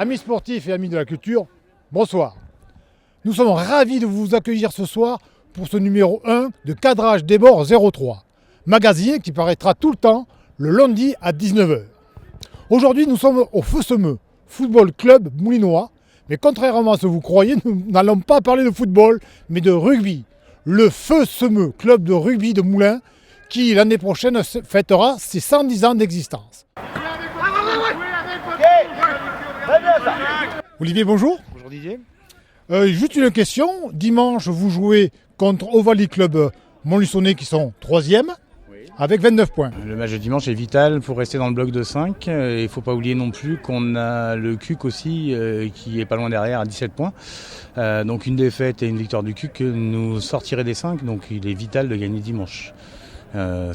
Amis sportifs et amis de la culture, bonsoir. Nous sommes ravis de vous accueillir ce soir pour ce numéro 1 de Cadrage des Bords 03, magazine qui paraîtra tout le temps le lundi à 19h. Aujourd'hui, nous sommes au Feu Semeux, football club moulinois, mais contrairement à ce que vous croyez, nous n'allons pas parler de football, mais de rugby. Le Feu Semeux, club de rugby de Moulins, qui l'année prochaine fêtera ses 110 ans d'existence. Olivier, bonjour. Bonjour Didier. Juste une question. Dimanche, vous jouez contre Ovalie Club Montluçonnais qui sont 3e avec 29 points. Le match de dimanche est vital pour rester dans le bloc de 5. Il ne faut pas oublier non plus qu'on a le CUC aussi qui est pas loin derrière à 17 points. Donc une défaite et une victoire du CUC nous sortirait des 5. Donc il est vital de gagner dimanche.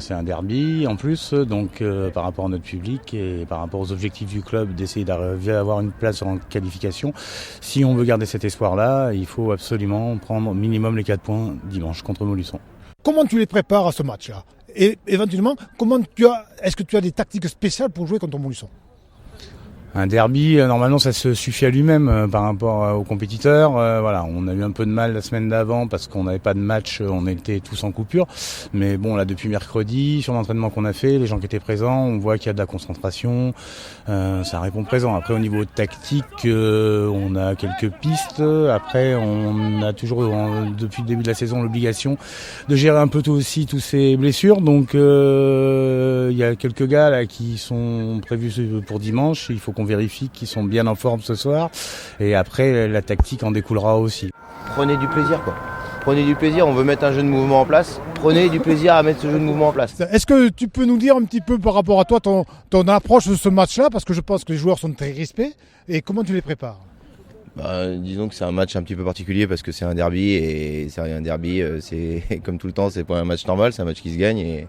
C'est un derby en plus, donc par rapport à notre public et par rapport aux objectifs du club d'essayer d'arriver à avoir une place en qualification. Si on veut garder cet espoir-là, il faut absolument prendre au minimum les 4 points dimanche contre Montluçon. Comment tu les prépares à ce match-là? Et éventuellement, est-ce que tu as des tactiques spéciales pour jouer contre Montluçon? Un derby, normalement, ça se suffit à lui-même par rapport aux compétiteurs. Voilà, on a eu un peu de mal la semaine d'avant parce qu'on n'avait pas de match, on était tous en coupure. Mais bon, là, depuis mercredi, sur l'entraînement qu'on a fait, les gens qui étaient présents, on voit qu'il y a de la concentration. Ça répond présent. Après, au niveau tactique, on a quelques pistes. Après, on a toujours, depuis le début de la saison, l'obligation de gérer un peu tous ces blessures. Donc, il y a quelques gars là qui sont prévus pour dimanche. Il faut qu'on vérifie qu'ils sont bien en forme ce soir et après la tactique en découlera aussi. Prenez du plaisir quoi. Prenez du plaisir, on veut mettre un jeu de mouvement en place. Prenez du plaisir à mettre ce jeu de mouvement en place. Est-ce que tu peux nous dire un petit peu par rapport à toi ton approche de ce match-là, parce que je pense que les joueurs sont très crispés, et comment tu les prépares? Disons que c'est un match un petit peu particulier parce que c'est un derby et c'est un derby, c'est comme tout le temps, c'est pas un match normal, c'est un match qui se gagne et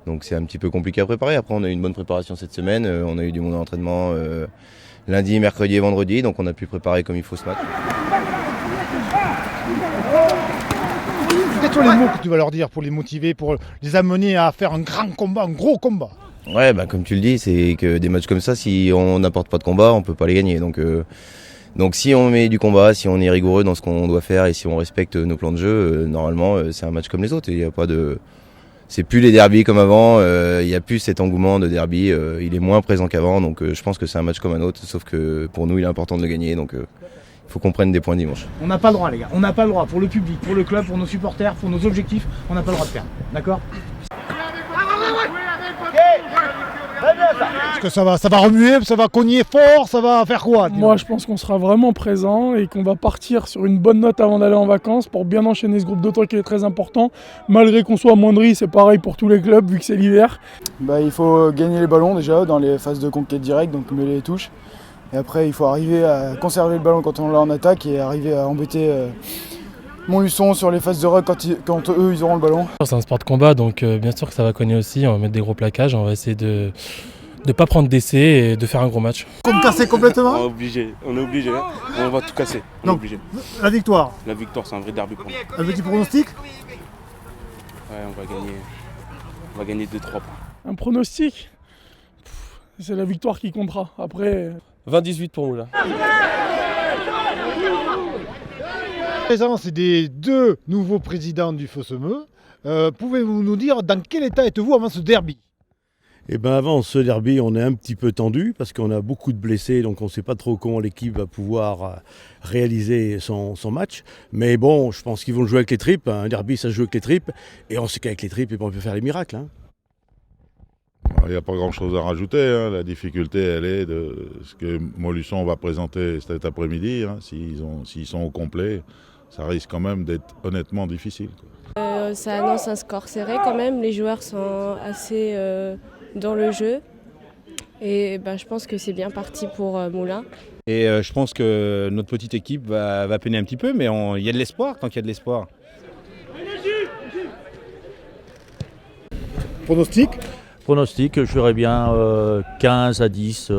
donc c'est un petit peu compliqué à préparer. Après on a eu une bonne préparation cette semaine, on a eu du monde d'entraînement lundi, mercredi et vendredi, donc on a pu préparer comme il faut ce match. Quels sont les mots que tu vas leur dire pour les motiver, pour les amener à faire un grand combat, un gros combat? Ouais, comme tu le dis, c'est que des matchs comme ça, si on n'apporte pas de combat, on peut pas les gagner. Donc si on met du combat, si on est rigoureux dans ce qu'on doit faire et si on respecte nos plans de jeu, normalement c'est un match comme les autres. Il y a pas de... C'est plus les derbys comme avant, il n'y a plus cet engouement de derby, il est moins présent qu'avant, donc je pense que c'est un match comme un autre, sauf que pour nous il est important de le gagner, donc il faut qu'on prenne des points dimanche. On n'a pas le droit les gars, on n'a pas le droit pour le public, pour le club, pour nos supporters, pour nos objectifs, on n'a pas le droit de perdre, d'accord? Est-ce que ça va remuer, ça va cogner fort, ça va faire quoi? Moi je pense qu'on sera vraiment présent et qu'on va partir sur une bonne note avant d'aller en vacances pour bien enchaîner ce groupe d'auto qui est très important. Malgré qu'on soit amoindri, c'est pareil pour tous les clubs vu que c'est l'hiver. Il faut gagner les ballons déjà dans les phases de conquête directe, donc mêler les touches. Et après il faut arriver à conserver le ballon quand on l'a en attaque et arriver à embêter Montluçon sur les phases de ruck quand eux ils auront le ballon. C'est un sport de combat donc bien sûr que ça va cogner aussi, on va mettre des gros plaquages, on va essayer de ne pas prendre d'essai et de faire un gros match. Comme casser complètement? On est obligé, on va tout casser. Donc, obligé. La victoire, C'est un vrai derby pour nous. un petit pronostic? Ouais, on va gagner 2-3 points. Un pronostic, c'est la victoire qui comptera. Après 20-18 pour Moulins. Présence des deux nouveaux présidents du Feu Semeux. Pouvez-vous nous dire dans quel état êtes-vous avant ce derby? Avant ce derby, on est un petit peu tendu parce qu'on a beaucoup de blessés, donc on ne sait pas trop comment l'équipe va pouvoir réaliser son match. Mais bon, je pense qu'ils vont jouer avec les tripes. Un derby, ça se joue avec les tripes. Et on sait qu'avec les tripes, on peut faire les miracles. Il n'y a pas grand-chose à rajouter. La difficulté, elle est de ce que Montluçon va présenter cet après-midi. S'ils sont au complet, ça risque quand même d'être honnêtement difficile. Ça annonce un score serré quand même. Les joueurs sont assez dans le jeu. Et je pense que c'est bien parti pour Moulins. Et je pense que notre petite équipe va peiner un petit peu, mais il y a de l'espoir tant qu'il y a de l'espoir. Pronostic? Pronostic, je ferais bien 15 à 10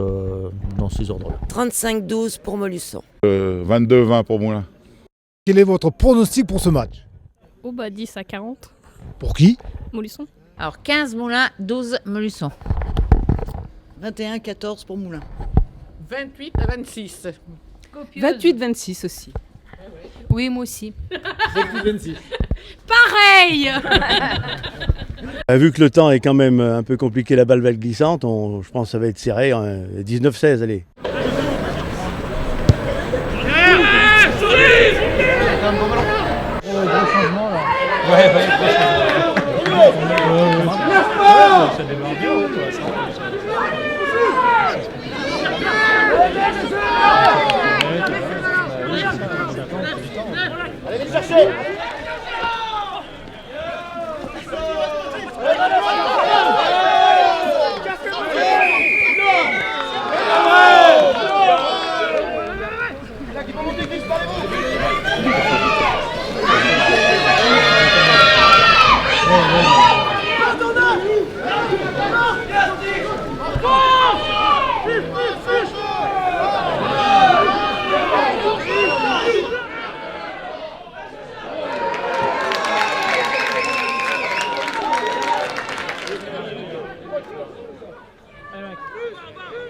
dans ces ordres-là. 35-12 pour Montluçon. 22-20 pour Moulins. Quel est votre pronostic pour ce match? 10 à 40. Pour qui? Montluçon. Alors 15 Moulins, 12 Montluçon. 21-14 pour Moulins. 28 à 26. 28-26 aussi. Oui, moi aussi. 26. Pareil. Vu que le temps est quand même un peu compliqué, la balle va être glissante, je pense que ça va être serré. 19-16, allez. Allez les chercher.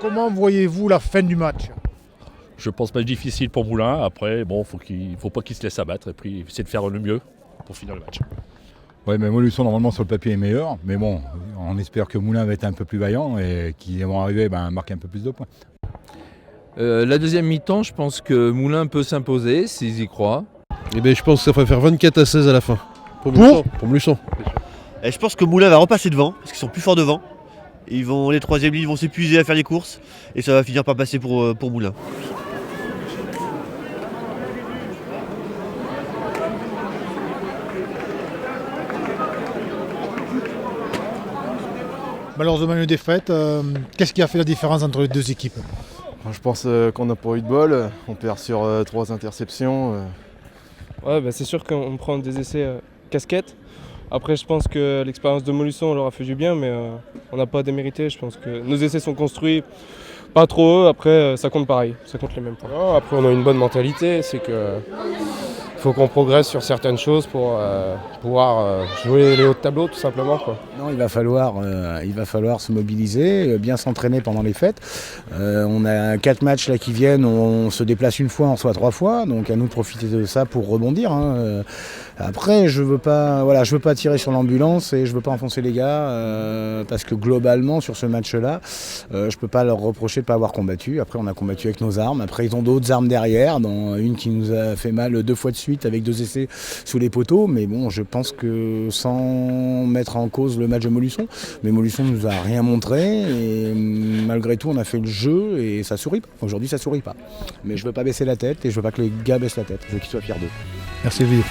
Comment voyez-vous la fin du match? Je pense match difficile pour Moulins. Après, bon, faut pas qu'il se laisse abattre et puis essayer de faire le mieux pour finir le match. Oui, mais Montluçon, normalement, sur le papier est meilleur. Mais bon, on espère que Moulins va être un peu plus vaillant et qu'ils vont arriver à marquer un peu plus de points. La deuxième mi-temps, je pense que Moulins peut s'imposer s'ils y croient. Eh bien, je pense que ça va faire 24-16 à la fin. Pour Montluçon. Et je pense que Moulins va repasser devant, parce qu'ils sont plus forts devant. Les troisièmes lignes vont s'épuiser à faire les courses, et ça va finir par passer pour Moulins. Malheureusement une défaite. Qu'est-ce qui a fait la différence entre les deux équipes? Je pense qu'on n'a pas eu de bol, on perd sur 3 interceptions. Ouais, c'est sûr qu'on prend des essais casquettes. Après, je pense que l'expérience de Montluçon leur a fait du bien, mais on n'a pas démérité. Je pense que nos essais sont construits pas trop haut. Après, ça compte pareil, ça compte les mêmes points. Non, après, on a une bonne mentalité, c'est que faut qu'on progresse sur certaines choses pour pouvoir jouer les hauts de tableau, tout simplement, quoi. Non, il va falloir se mobiliser, bien s'entraîner pendant les fêtes. On a 4 matchs là qui viennent, on se déplace une fois, on reçoit 3 fois, donc à nous de profiter de ça pour rebondir. Après, je veux pas tirer sur l'ambulance et je veux pas enfoncer les gars parce que globalement sur ce match-là, je peux pas leur reprocher de pas avoir combattu. Après, on a combattu avec nos armes. Après, ils ont d'autres armes derrière, dont une qui nous a fait mal 2 fois de suite avec 2 essais sous les poteaux. Mais bon, je pense que sans mettre en cause le match de Montluçon, mais Montluçon nous a rien montré et malgré tout, on a fait le jeu et ça sourit pas. Aujourd'hui, ça sourit pas. Mais je veux pas baisser la tête et je veux pas que les gars baissent la tête. Je veux qu'ils soient fiers d'eux. Merci Olivier.